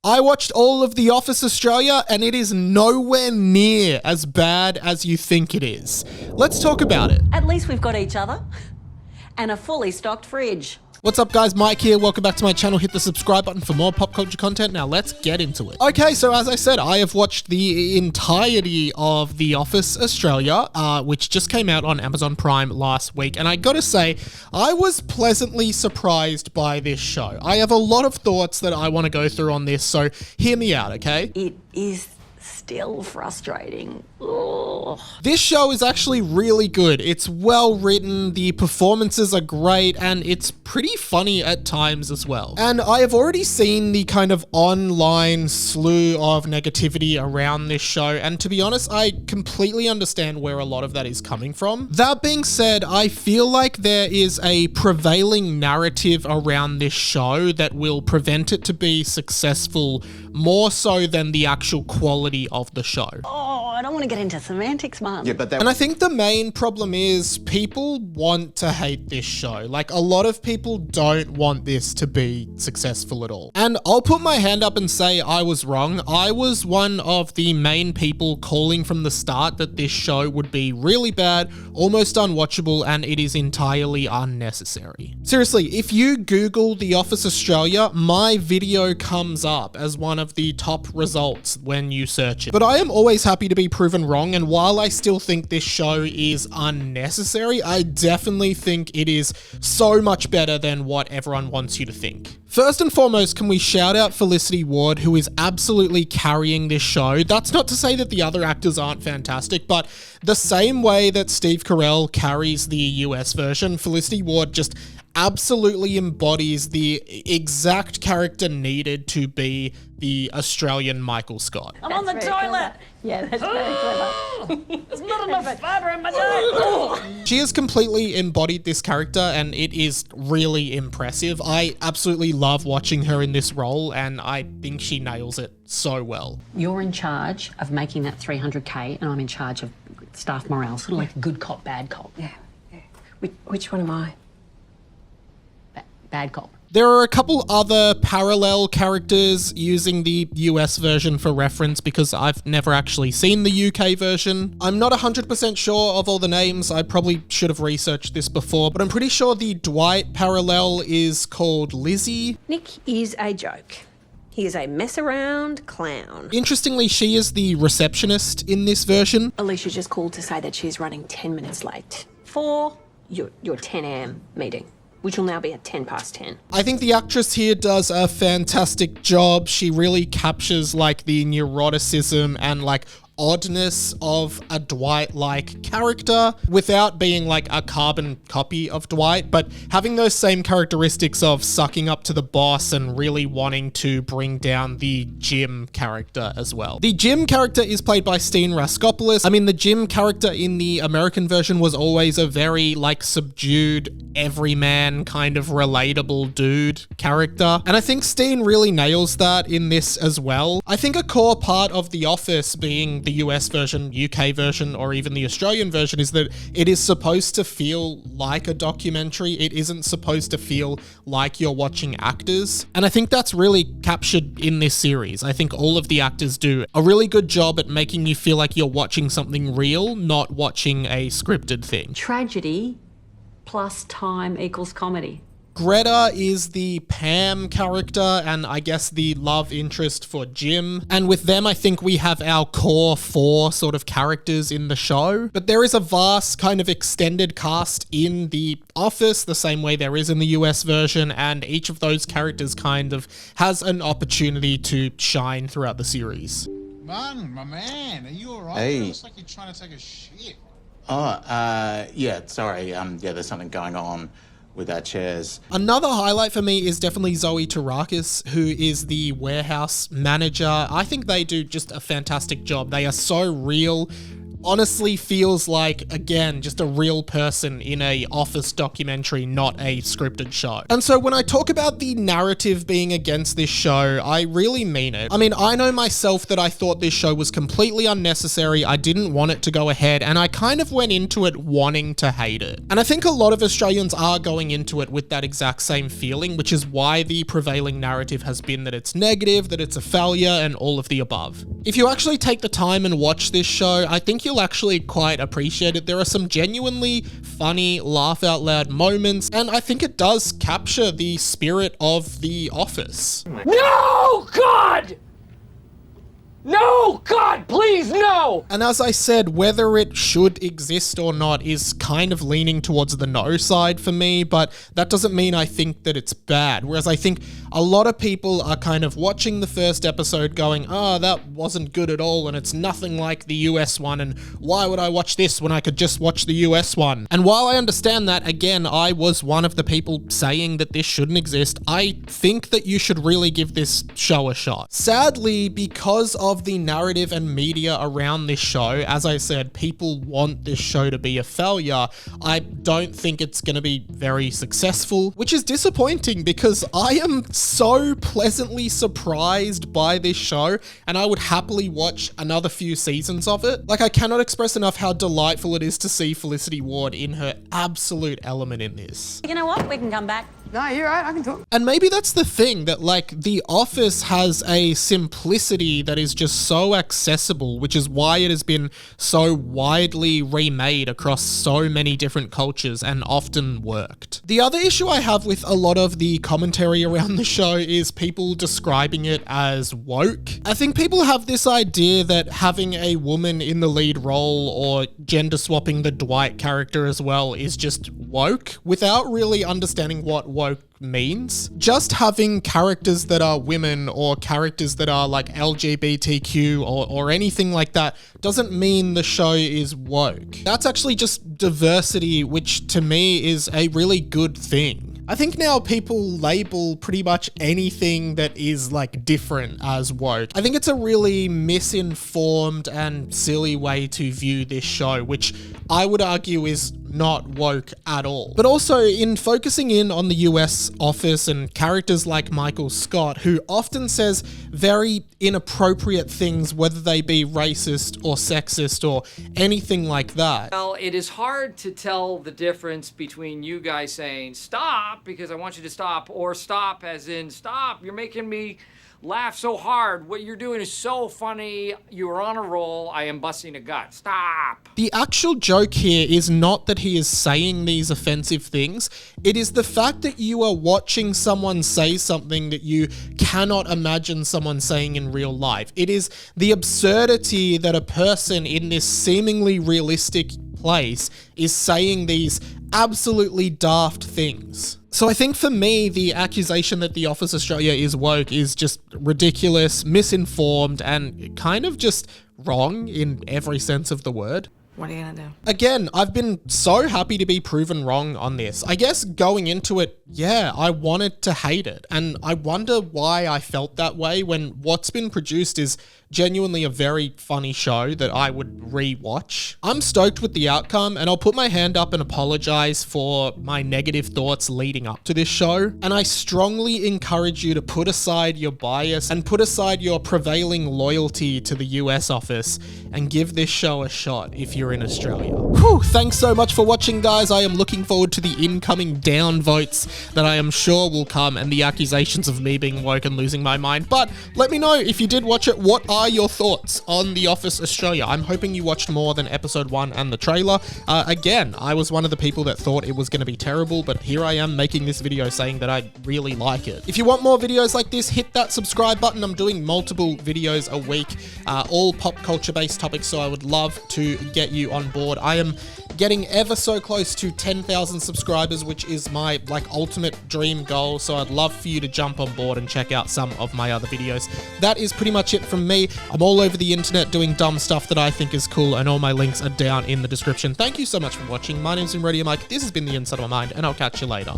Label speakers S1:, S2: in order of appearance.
S1: I watched all of The Office Australia and it is nowhere near as bad as you think it is. Let's talk about it.
S2: At least we've got each other and a fully stocked fridge.
S1: What's up guys, Mike here, welcome back to my channel. Hit the subscribe button for more pop culture content. Now let's get into it. Okay, so as I said, I have watched the entirety of The Office Australia, which just came out on Amazon Prime last week, and I gotta say, I was pleasantly surprised by this show. I have a lot of thoughts that I want to go through on this, so hear me out, okay?
S2: It is still frustrating. Ugh.
S1: This show is actually really good. It's well written, the performances are great, and it's pretty funny at times as well. And I have already seen the kind of online slew of negativity around this show, and to be honest, I completely understand where a lot of that is coming from. That being said, I feel like there is a prevailing narrative around this show that will prevent it to be successful more so than the actual quality of the show.
S2: Oh, I don't want to get into semantics, Mum.
S3: Yeah, but that
S1: And I think the main problem is people want to hate this show. Like, a lot of people don't want this to be successful at all. And I'll put my hand up and say I was wrong. I was one of the main people calling from the start that this show would be really bad, almost unwatchable, and it is entirely unnecessary. Seriously, if you Google The Office Australia, my video comes up as one of the top results when you search it. But I am always happy to be proven wrong, and while I still think this show is unnecessary, I definitely think it is so much better than what everyone wants you to think. First and foremost, can we shout out Felicity Ward, who is absolutely carrying this show. That's not to say that the other actors aren't fantastic, but the same way that Steve Carell carries the US version, Felicity Ward just absolutely embodies the exact character needed to be the Australian Michael Scott.
S2: I'm on the
S4: That's
S2: toilet.
S4: very clever. Yeah, that's very clever.
S2: There's not enough fibre in my diet.
S1: She has completely embodied this character and it is really impressive. I absolutely love watching her in this role and I think she nails it so well.
S2: You're in charge of making that 300K and I'm in charge of staff morale, sort of like good cop, bad cop.
S4: Yeah. Which one am I?
S2: Bad cop.
S1: There are a couple other parallel characters using the US version for reference because I've never actually seen the UK version. I'm not 100% sure of all the names. I probably should have researched this before, but I'm pretty sure the Dwight parallel is called Lizzie.
S4: Nick is a joke. He is a mess around clown.
S1: Interestingly, she is the receptionist in this version.
S4: Alicia just called to say that she's running 10 minutes late for your 10 a.m. meeting, which will now be at 10 past 10.
S1: I think the actress here does a fantastic job. She really captures like the neuroticism and like oddness of a Dwight-like character without being like a carbon copy of Dwight, but having those same characteristics of sucking up to the boss and really wanting to bring down the Jim character as well. The Jim character is played by Steen Raskopoulos. I mean, the Jim character in the American version was always a very like subdued, everyman kind of relatable dude character. And I think Steen really nails that in this as well. I think a core part of The Office being the US version, UK version, or even the Australian version is that it is supposed to feel like a documentary. It isn't supposed to feel like you're watching actors. And I think that's really captured in this series. I think all of the actors do a really good job at making you feel like you're watching something real, not watching a scripted thing.
S2: Tragedy plus time equals comedy.
S1: Greta is the Pam character and I guess the love interest for Jim. And with them, I think we have our core four sort of characters in the show. But there is a vast kind of extended cast in The Office, the same way there is in the US version. And each of those characters kind of has an opportunity to shine throughout the series.
S5: Man, my man, are you alright?
S3: Hey.
S5: It looks like you're trying to take a shit.
S3: Yeah, sorry. Yeah, there's something going on with our chairs.
S1: Another highlight for me is definitely Zoe Tarakis, who is the warehouse manager. I think they do just a fantastic job. They are so real. honestly feels like, again, just a real person in a Office documentary, not a scripted show. And so when I talk about the narrative being against this show, I really mean it. I mean, I know myself that I thought this show was completely unnecessary. I didn't want it to go ahead, and I kind of went into it wanting to hate it. And I think a lot of Australians are going into it with that exact same feeling, which is why the prevailing narrative has been that it's negative, that it's a failure, and all of the above. If you actually take the time and watch this show, I think you'll actually quite appreciate it. There are some genuinely funny, laugh out loud moments, and I think it does capture the spirit of The Office.
S6: No, God! No, God, please, no!
S1: And as I said, whether it should exist or not is kind of leaning towards the no side for me, but that doesn't mean I think that it's bad. Whereas I think a lot of people are kind of watching the first episode going, oh, that wasn't good at all, and it's nothing like the US one, and why would I watch this when I could just watch the US one? And while I understand that, again, I was one of the people saying that this shouldn't exist, I think that you should really give this show a shot. Sadly, because of the narrative and media around this show, as I said, people want this show to be a failure. I don't think it's going to be very successful, which is disappointing because I am so pleasantly surprised by this show, and I would happily watch another few seasons of it. Like, I cannot express enough how delightful it is to see Felicity Ward in her absolute element in this.
S2: You know what? We can come back.
S6: No, you're right, I can talk.
S1: And maybe that's the thing, that like The Office has a simplicity that is just so accessible, which is why it has been so widely remade across so many different cultures and often worked. The other issue I have with a lot of the commentary around the show is people describing it as woke. I think people have this idea that having a woman in the lead role or gender swapping the Dwight character as well is just woke, without really understanding what woke means. Just having characters that are women or characters that are like LGBTQ or anything like that doesn't mean the show is woke. That's actually just diversity, which to me is a really good thing. I think now people label pretty much anything that is like different as woke. I think it's a really misinformed and silly way to view this show, which I would argue is not woke at all. But also in focusing in on the US Office and characters like Michael Scott, who often says very inappropriate things, whether they be racist or sexist or anything like that.
S6: Well, it is hard to tell the difference between you guys saying stop because I want you to stop, or stop as in stop, you're making me laugh so hard. What you're doing is so funny. You are on a roll. I am busting a gut. Stop.
S1: The actual joke here is not that he is saying these offensive things. It is the fact that you are watching someone say something that you cannot imagine someone saying in real life. It is the absurdity that a person in this seemingly realistic place is saying these absolutely daft things. So I think for me, the accusation that The Office Australia is woke is just ridiculous, misinformed, and kind of just wrong in every sense of the word.
S7: What are you gonna do?
S1: Again, I've been so happy to be proven wrong on this. I guess going into it, yeah, I wanted to hate it. And I wonder why I felt that way when what's been produced is genuinely a very funny show that I would re-watch. I'm stoked with the outcome, and I'll put my hand up and apologize for my negative thoughts leading up to this show. And I strongly encourage you to put aside your bias and put aside your prevailing loyalty to the US Office and give this show a shot if you're in Australia. Whew, thanks so much for watching, guys. I am looking forward to the incoming down votes that I am sure will come, and the accusations of me being woke and losing my mind. But let me know if you did watch it, what are your thoughts on The Office Australia? I'm hoping you watched more than episode 1 and the trailer. Again, I was one of the people that thought it was going to be terrible, but here I am making this video saying that I really like it. If you want more videos like this, hit that subscribe button. I'm doing multiple videos a week, all pop culture based topics, so I would love to get you on board. I am getting ever so close to 10,000 subscribers, which is my ultimate dream goal, so I'd love for you to jump on board and check out some of my other videos. That is pretty much it from me. I'm all over the internet doing dumb stuff that I think is cool, and all my links are down in the description. Thank you so much for watching. My name's been Radio Mike. This has been The Inside of My Mind, and I'll catch you later.